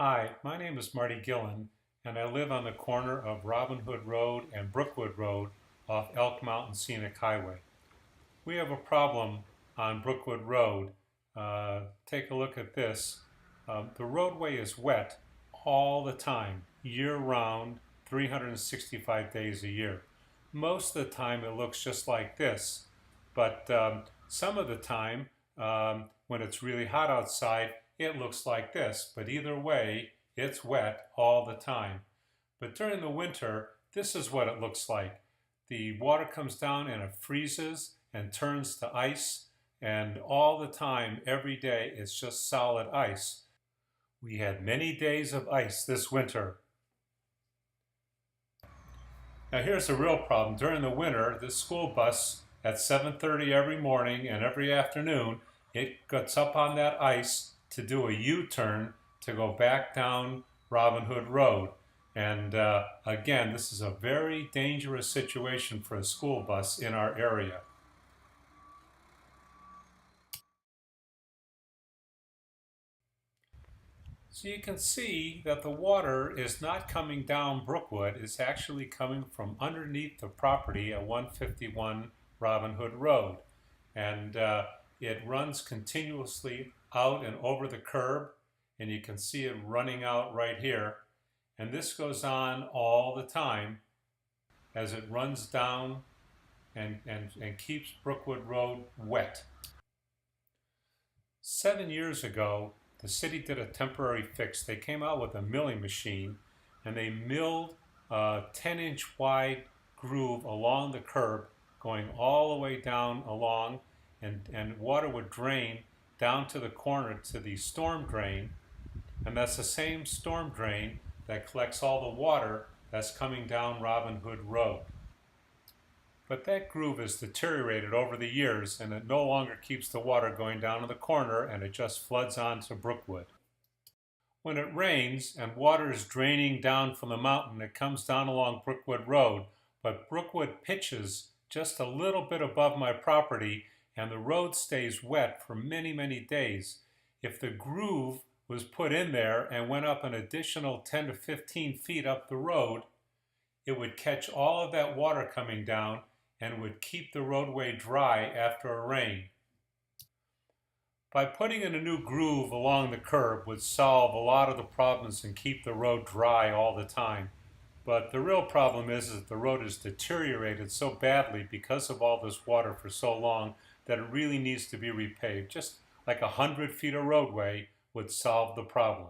Hi, my name is Marty Gillen, and I live on the corner of Robin Hood Road and Brookwood Road off Elk Mountain Scenic Highway. We have a problem on Brookwood Road. Take a look at this. The roadway is wet all the time, year-round, 365 days a year. Most of the time it looks just like this, but some of the time, when it's really hot outside, it looks like this, but either way, it's wet all the time. But during the winter, this is what it looks like. The water comes down and it freezes and turns to ice, and all the time, every day, it's just solid ice. We had many days of ice this winter. Now here's the real problem. During the winter, the school bus at 7:30 every morning and every afternoon, it gets up on that ice to do a U-turn to go back down Robin Hood Road. And again, this is a very dangerous situation for a school bus in our area. So you can see that the water is not coming down Brookwood, it's actually coming from underneath the property at 151 Robin Hood Road. And it runs continuously out and over the curb, and you can see it running out right here. And this goes on all the time as it runs down and keeps Brookwood Road wet. 7 years ago, the city did a temporary fix. They came out with a milling machine and they milled a 10-inch wide groove along the curb going all the way down along, and water would drain down to the corner to the storm drain, and that's the same storm drain that collects all the water that's coming down Robin Hood Road. But that groove has deteriorated over the years, and it no longer keeps the water going down to the corner, and it just floods onto Brookwood. When it rains and water is draining down from the mountain, it comes down along Brookwood Road, but Brookwood pitches just a little bit above my property, and the road stays wet for many, many days. If the groove was put in there and went up an additional 10 to 15 feet up the road, it would catch all of that water coming down and would keep the roadway dry after a rain. By putting in a new groove along the curb would solve a lot of the problems and keep the road dry all the time. But the real problem is that the road is deteriorated so badly because of all this water for so long that it really needs to be repaved. Just like 100 feet of roadway would solve the problem.